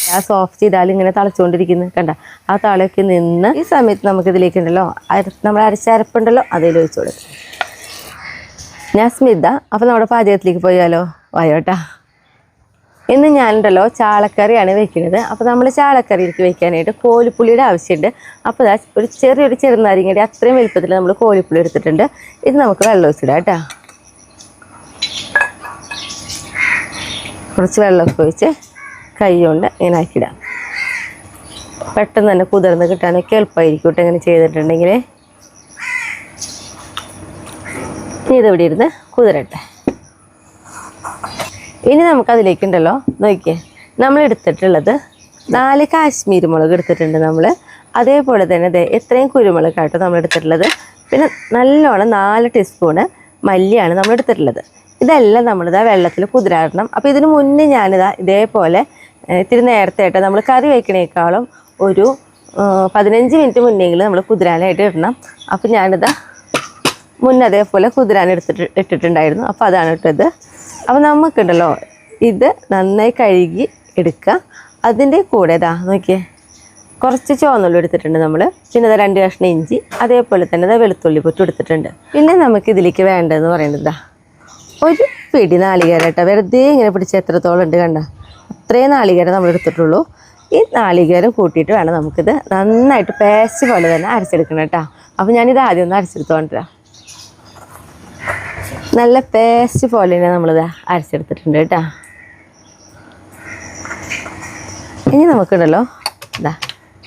Gas off ചെയ്താൽ ഇങ്ങനെ തിളച്ചുകൊണ്ടിരിക്കുന്നത് കണ്ട ആ തളയൊക്കെ നിന്ന് ഈ സമയത്ത് നമുക്കിതിലേക്കുണ്ടല്ലോ നമ്മൾ അരച്ചരപ്പുണ്ടല്ലോ അതിൽ ഒഴിച്ചു കൊടുക്കും. ഞാൻ സ്മിത. അപ്പോൾ നമ്മുടെ പാചകത്തിലേക്ക് പോയാലോ? വായോട്ടാ. ഇന്ന് ഞാനുണ്ടല്ലോ ചാളക്കറിയാണ് വെക്കുന്നത്. അപ്പോൾ നമ്മൾ ചാളക്കറിയിലേക്ക് വെക്കാനായിട്ട് കോലിപ്പുളിയുടെ ആവശ്യമുണ്ട്. അപ്പോൾ ഒരു ചെറിയൊരു ചെറുനാരങ്ങയുടെ അത്രയും വലുപ്പത്തിൽ നമ്മൾ കോലിപ്പുളി എടുത്തിട്ടുണ്ട്. ഇത് നമുക്ക് വെള്ളം ഒഴിച്ചിടാം കേട്ടോ. കുറച്ച് വെള്ളമൊക്കെ ഒഴിച്ച് കൈ കൊണ്ട് ഇങ്ങനെ ആക്കിയിടാം. പെട്ടെന്ന് തന്നെ കുതിർന്ന് കിട്ടാനൊക്കെ എളുപ്പമായിരിക്കും കേട്ടോ ഇങ്ങനെ ചെയ്തിട്ടുണ്ടെങ്കിൽ. ഇനി ഇതിവിടെ ഇരുന്ന് കുതിരട്ടെ. ഇനി നമുക്കതിലേക്കുണ്ടല്ലോ നോക്കിയേ, നമ്മൾ എടുത്തിട്ടുള്ളത് 4 കാശ്മീരി മുളക് എടുത്തിട്ടുണ്ട് നമ്മൾ. അതേപോലെ തന്നെ എത്രയും കുരുമുളകാട്ടോ നമ്മൾ എടുത്തിട്ടുള്ളത്. പിന്നെ നല്ലോണം 4 ടീസ്പൂണ് മല്ലിയാണ് നമ്മൾ എടുത്തിട്ടുള്ളത്. ഇതെല്ലാം നമ്മളിതാ വെള്ളത്തിൽ കുതിരാടണം. അപ്പോൾ ഇതിന് മുന്നേ ഞാനിതാ ഇതേപോലെ ഇത്തിരി നേരത്തെ ആയിട്ട് നമ്മൾ കറി വയ്ക്കണേക്കാളും ഒരു 15 മിനിറ്റ് മുന്നെങ്കിലും നമ്മൾ കുതിരാനായിട്ട് ഇടണം. അപ്പോൾ ഞാനിതാ മുന്നേ അതേപോലെ കുതിരാൻ ഇട്ടിട്ടുണ്ടായിരുന്നു. അപ്പോൾ അതാണ് ഇട്ടത്. അപ്പോൾ നമുക്കുണ്ടല്ലോ ഇത് നന്നായി കഴുകി എടുക്കുക. അതിൻ്റെ കൂടെ ഇതാ നോക്കിയേ, കുറച്ച് ചുവന്നുള്ളി എടുത്തിട്ടുണ്ട് നമ്മൾ. പിന്നെ 2 കഷ്ണം ഇഞ്ചി, അതേപോലെ തന്നെ വെളുത്തുള്ളി പൊട്ട് എടുത്തിട്ടുണ്ട്. പിന്നെ നമുക്കിതിലേക്ക് വേണ്ടതെന്ന് പറയുന്നത് ഒരു പിടി നാളികേരം കേട്ടോ. വെറുതെ ഇങ്ങനെ പിടിച്ച് എത്രത്തോളം ഉണ്ട് കണ്ട, അത്രയും നാളികേരം നമ്മൾ എടുത്തിട്ടുള്ളൂ. ഈ നാളികേരം കൂട്ടിയിട്ട് വേണം നമുക്കിത് നന്നായിട്ട് പേസ്റ്റ് പോലെ തന്നെ അരച്ചെടുക്കണം കേട്ടോ. അപ്പോൾ ഞാനിത് ആദ്യം ഒന്ന് അരച്ചെടുത്തോണ്ടിരാം. നല്ല പേസ്റ്റ് പോലെ തന്നെ നമ്മളിത് അരച്ചെടുത്തിട്ടുണ്ട് കേട്ടോ. ഇനി നമുക്കുണ്ടല്ലോ ഇതാ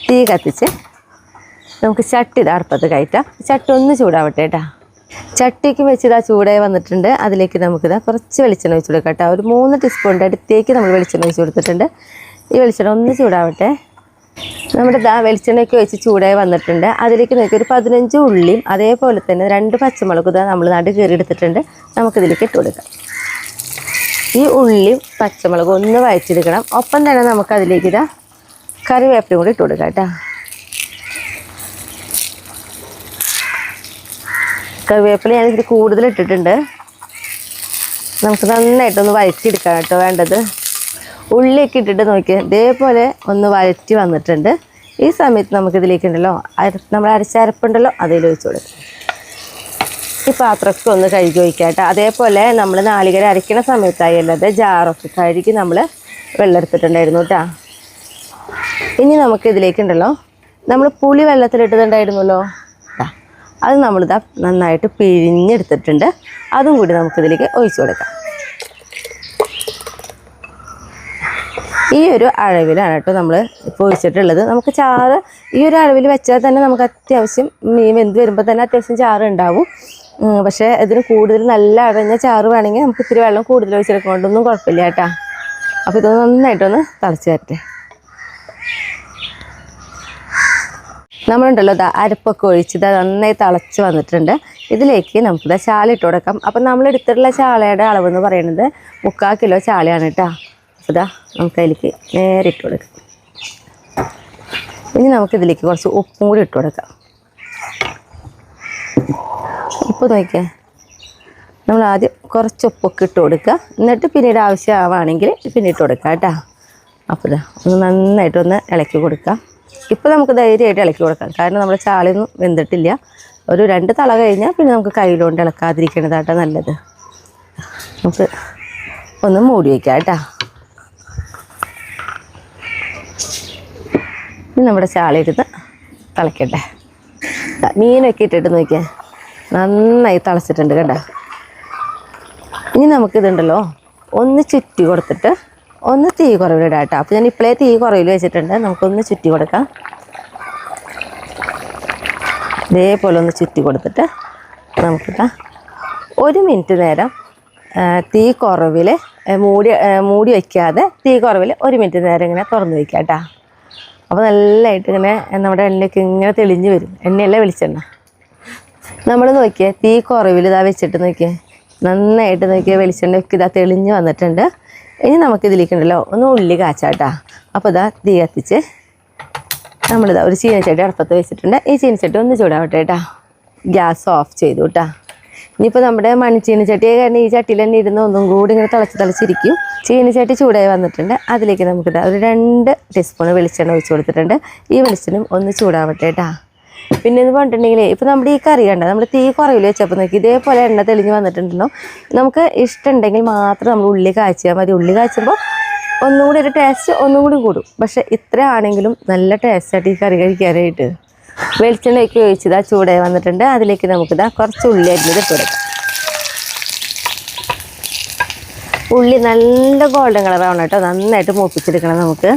തീ കത്തിച്ച് നമുക്ക് ചട്ടി ഇത് അടുപ്പത്ത് കയറ്റാം. ചട്ടി ഒന്ന് ചൂടാവട്ടെ കേട്ടോ. ചട്ടിക്ക് വെച്ച് ഇതാ ചൂടായി വന്നിട്ടുണ്ട്. അതിലേക്ക് നമുക്കിതാ കുറച്ച് വെളിച്ചെണ്ണ ഒഴിച്ച് കൊടുക്കാം കേട്ടോ. ഒരു 3 ടീസ്പൂണിൻ്റെ അടുത്തേക്ക് നമ്മൾ വെളിച്ചെണ്ണ ഒഴിച്ച് കൊടുത്തിട്ടുണ്ട്. ഈ വെളിച്ചെണ്ണ ഒന്ന് ചൂടാവട്ടെ. നമ്മുടെ വെളിച്ചെണ്ണയൊക്കെ ഒഴിച്ച് ചൂടായി വന്നിട്ടുണ്ട്. അതിലേക്ക് നോക്കി ഒരു 15 ഉള്ളിയും അതേപോലെ തന്നെ 2 പച്ചമുളക് നമ്മൾ നടു കയറി എടുത്തിട്ടുണ്ട്. നമുക്കിതിലേക്ക് ഇട്ട് കൊടുക്കാം. ഈ ഉള്ളിയും പച്ചമുളകും ഒന്ന് വഴച്ചെടുക്കണം. ഒപ്പം തന്നെ നമുക്കതിലേക്ക് കറിവേപ്പിലയും കൂടി ഇട്ട് കൊടുക്കാം കേട്ടോ. കറിവേപ്പില ഞാനിതിൽ കൂടുതൽ ഇട്ടിട്ടുണ്ട്. നമുക്ക് നന്നായിട്ടൊന്ന് വഴറ്റിയെടുക്കാം കേട്ടോ വേണ്ടത്. ഉള്ളിയൊക്കെ ഇട്ടിട്ട് നോക്കിയാൽ ഇതേപോലെ ഒന്ന് വഴറ്റി വന്നിട്ടുണ്ട്. ഈ സമയത്ത് നമുക്കിതിലേക്കുണ്ടല്ലോ നമ്മൾ അരച്ചരപ്പുണ്ടല്ലോ അതിൽ ഒഴിച്ച് കൊടുക്കും. ഈ പാത്രമൊക്കെ ഒന്ന് കഴുകി ഒഴിക്കാം കേട്ടോ. അതേപോലെ നമ്മൾ നാളികേരം അരയ്ക്കണ സമയത്തായി അല്ലാതെ ജാറൊക്കെ കഴുകി നമ്മൾ വെള്ളം എടുത്തിട്ടുണ്ടായിരുന്നു കേട്ടോ. ഇനി നമുക്കിതിലേക്കുണ്ടല്ലോ നമ്മൾ പുളി വെള്ളത്തിലിട്ടിട്ടുണ്ടായിരുന്നല്ലോ, അത് നമ്മളിതാ നന്നായിട്ട് പിഴിഞ്ഞെടുത്തിട്ടുണ്ട്. അതും കൂടി നമുക്കിതിലേക്ക് ഒഴിച്ചു കൊടുക്കാം. ഈ ഒരു അളവിലാണ് കേട്ടോ നമ്മൾ ഇപ്പോൾ ഒഴിച്ചിട്ടുള്ളത്. നമുക്ക് ചാറ് ഈ ഒരു അളവിൽ വെച്ചാൽ തന്നെ നമുക്ക് അത്യാവശ്യം മീൻ വെന്ത് വരുമ്പോൾ തന്നെ അത്യാവശ്യം ചാറ് ഉണ്ടാവും. പക്ഷേ ഇതിന് കൂടുതൽ നല്ല അടഞ്ഞ ചാറ് വേണമെങ്കിൽ നമുക്ക് ഇത്തിരി വെള്ളം കൂടുതൽ ഒഴിച്ചെടുക്കൊണ്ടൊന്നും കുഴപ്പമില്ല കേട്ടോ. അപ്പോൾ ഇത് നന്നായിട്ടൊന്ന് തിളച്ച് വരട്ടെ. നമ്മളുണ്ടല്ലോ അരപ്പൊക്കെ ഒഴിച്ചത് നന്നായി തിളച്ച് വന്നിട്ടുണ്ട്. ഇതിലേക്ക് നമുക്കിത് ചാള ഇട്ട് കൊടുക്കാം. അപ്പം നമ്മൾ എടുത്തിട്ടുള്ള ചാളയുടെ അളവെന്ന് പറയുന്നത് 3/4 കിലോ ചാളയാണ് കേട്ടോ. അപ്പോൾ നമുക്ക് അതിലേക്ക് നേരെ ഇട്ട് കൊടുക്കാം. ഇനി നമുക്കിതിലേക്ക് കുറച്ച് ഉപ്പും കൂടി ഇട്ട് കൊടുക്കാം. ഉപ്പ് നോക്കിയാൽ നമ്മൾ ആദ്യം കുറച്ച് ഉപ്പൊക്കെ ഇട്ട് കൊടുക്കുക. എന്നിട്ട് പിന്നീട് ആവശ്യമാവുകയാണെങ്കിൽ പിന്നെ ഇട്ട് കൊടുക്കാം കേട്ടോ. അപ്പോൾ ഒന്ന് നന്നായിട്ടൊന്ന് ഇളക്കി കൊടുക്കാം. ഇപ്പോൾ നമുക്ക് ധൈര്യമായിട്ട് ഇളക്കി കൊടുക്കാം. കാരണം നമ്മൾ ചാളയൊന്നും വെന്തിട്ടില്ല. ഒരു 2 തള കഴിഞ്ഞാൽ പിന്നെ നമുക്ക് കയ്യിലുകൊണ്ട് ഇളക്കാതിരിക്കണതാട്ടോ നല്ലത്. നമുക്ക് ഒന്ന് മൂടി വയ്ക്കാം കേട്ടോ. ഇനി നമ്മുടെ ചാളയിരുന്ന് തിളക്കട്ടെ. മീനൊക്കെ ഇട്ടിട്ട് നോക്കിയാൽ നന്നായി തിളച്ചിട്ടുണ്ട് കേട്ടോ. ഇനി നമുക്കിതുണ്ടല്ലോ ഒന്ന് ചുറ്റി കൊടുത്തിട്ട് ഒന്ന് തീ കുറവിലിടാം കേട്ടോ. അപ്പോൾ ഞാൻ ഇപ്പോഴേ തീ കുറവിൽ വെച്ചിട്ടുണ്ട്. നമുക്കൊന്ന് ചുറ്റി കൊടുക്കാം. ഇതേപോലെ ഒന്ന് ചുറ്റി കൊടുത്തിട്ട് നമുക്കിതാ 1 മിനിറ്റ് നേരം തീ കുറവിൽ മൂടി വയ്ക്കാതെ തീ കുറവിൽ 1 മിനിറ്റ് നേരം ഇങ്ങനെ തുറന്ന് വയ്ക്കാം കേട്ടോ. അപ്പോൾ നല്ലതായിട്ട് ഇങ്ങനെ നമ്മുടെ എണ്ണയൊക്കെ ഇങ്ങനെ തെളിഞ്ഞ് വരും. എണ്ണയല്ല വെളിച്ചെണ്ണ. നമ്മൾ നോക്കിയേ തീ കുറവിൽ ഇതാ വെച്ചിട്ട് നോക്കിയേ നന്നായിട്ട് നോക്കിയാൽ വെളിച്ചെണ്ണയൊക്കെ ഇതാ തെളിഞ്ഞ് വന്നിട്ടുണ്ട്. ഇനി നമുക്കിതിലേക്കുണ്ടല്ലോ ഒന്ന് ഉള്ളി കാച്ചാട്ടോ. അപ്പോൾ ഇതാ തീ കത്തിച്ച് നമ്മളിതാ ഒരു ചീനച്ചട്ടി അടുപ്പത്ത് വെച്ചിട്ടുണ്ട്. ഈ ചീനച്ചട്ടി ഒന്ന് ചൂടാവട്ടെ കേട്ടോ. ഗ്യാസ് ഓഫ് ചെയ്തു കേട്ടോ. ഇനിയിപ്പോൾ നമ്മുടെ മൺചീനിച്ചട്ടിയെ കാരണം ഈ ചട്ടിയിൽ തന്നെ ഇരുന്ന് ഒന്നും കൂടി ഇങ്ങനെ തിളച്ചിരിക്കും. ചീനിച്ചട്ടി ചൂടായി വന്നിട്ടുണ്ട്. അതിലേക്ക് നമുക്കിത് ഒരു 2 ടീസ്പൂൺ വെളിച്ചെണ്ണ ഒഴിച്ച് കൊടുത്തിട്ടുണ്ട്. ഈ വെളിച്ചെണ്ണയും ഒന്ന് ചൂടാവട്ടെ കേട്ടോ. പിന്നെ എന്ന് പറഞ്ഞിട്ടുണ്ടെങ്കിൽ ഇപ്പോൾ നമ്മുടെ ഈ കറി കണ്ട നമ്മൾ തീ കുറവിൽ വെച്ചപ്പോൾ നോക്കി ഇതേപോലെ എണ്ണ തെളിഞ്ഞ് വന്നിട്ടുണ്ടല്ലോ. നമുക്ക് ഇഷ്ടമുണ്ടെങ്കിൽ മാത്രം നമ്മൾ ഉള്ളി കാച്ചിയാൽ മതി. ഉള്ളി കാച്ചുമ്പോൾ ഒന്നും കൂടി ഒരു ടേസ്റ്റ് ഒന്നും കൂടി കൂടും. പക്ഷെ ഇത്ര ആണെങ്കിലും നല്ല ടേസ്റ്റായിട്ട് ഈ കറി കഴിക്കാനായിട്ട്. വെളിച്ചെണ്ണയൊക്കെ ഒഴിച്ചതാ ചൂടായി വന്നിട്ടുണ്ട്. അതിലേക്ക് നമുക്കിതാ കുറച്ച് ഉള്ളി അരിഞ്ഞത് ഇട്ട് കൊടുക്കാം. ഉള്ളി നല്ല ഗോൾഡൻ കളറാവണം കേട്ടോ. നന്നായിട്ട് മൂപ്പിച്ചെടുക്കണം നമുക്ക്.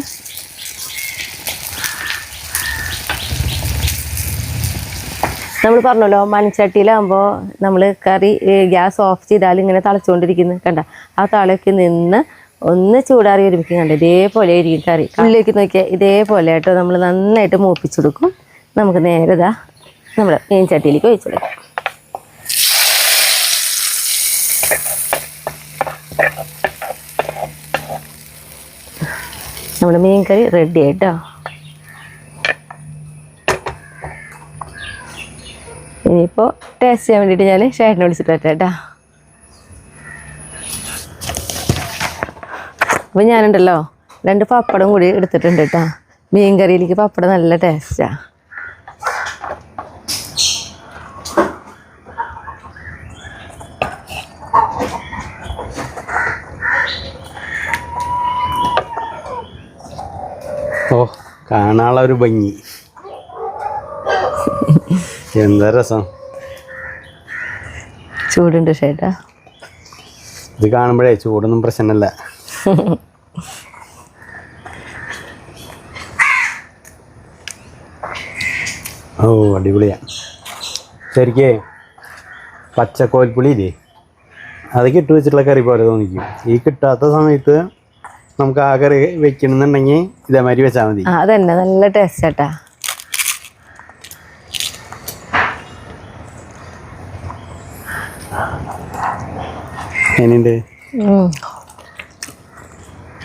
നമ്മൾ പറഞ്ഞല്ലോ മൺചട്ടിയിലാകുമ്പോൾ നമ്മൾ കറി ഗ്യാസ് ഓഫ് ചെയ്താൽ ഇങ്ങനെ തിളച്ചുകൊണ്ടിരിക്കുന്നു കണ്ട. ആ തളയൊക്കെ നിന്ന് ഒന്ന് ചൂടാറി ഒരുമിക്കും കണ്ട. ഇതേപോലെ ആയിരിക്കും കറി. ഉള്ളിലേക്ക് നോക്കിയാൽ ഇതേപോലെ ആയിട്ടോ നമ്മൾ നന്നായിട്ട് മൂപ്പിച്ചെടുക്കും. നമുക്ക് നേരെ ഇതാ നമ്മുടെ മീൻ ചട്ടിയിലേക്ക് ഒഴിച്ചെടുക്കാം. നമ്മുടെ മീൻ കറി റെഡി ആയിട്ടോ. ഇനിയിപ്പോൾ ടേസ്റ്റ് ചെയ്യാൻ വേണ്ടിയിട്ട് ഞാൻ ഷേട്ടിനെ വിളിച്ചിട്ട് പറ്റാം കേട്ടോ. അപ്പോൾ ഞാനുണ്ടല്ലോ 2 പപ്പടം കൂടി എടുത്തിട്ടുണ്ട് കേട്ടോ. മീൻ കറിയിലേക്ക് പപ്പടം നല്ല ടേസ്റ്റാണ്. ഓ കാണാനുള്ള ഒരു ഭംഗി, എന്താ രസം. ചൂടുണ്ട് ചേട്ടാ. ഇത് കാണുമ്പോഴേ ചൂടൊന്നും പ്രശ്നമല്ല. ഓ അടിപൊളിയാ. ശരിക്കേ പച്ചക്കോൽപ്പുളി ഇല്ലേ, അത് കിട്ടു വെച്ചിട്ടുള്ള കറി പോലെ തോന്നിക്കും. ഈ കിട്ടാത്ത സമയത്ത് നമുക്ക് ആ കറി വെക്കണമെന്നുണ്ടെങ്കിൽ ഇതേമാതിരി വെച്ചാൽ മതി. അതന്നെ നല്ല ടേസ്റ്റ് ചേട്ടാ. എങ്ങനെയുണ്ട്?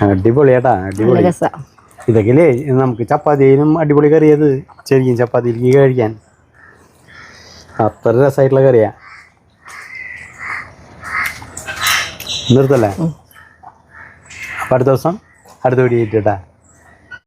അടിപൊളിയാട്ടാ, അടിപൊളി. ഇതൊക്കെ നമുക്ക് ചപ്പാത്തിയിലും അടിപൊളി കറിയത്. ശരിക്കും ചപ്പാത്തിയിലേക്ക് കഴിക്കാൻ അത്ര രസമായിട്ടുള്ള കറിയാ. നിർത്തല്ലേ? അപ്പം അടുത്ത ദിവസം അടുത്ത വീഡിയോ ഇട്ടാ.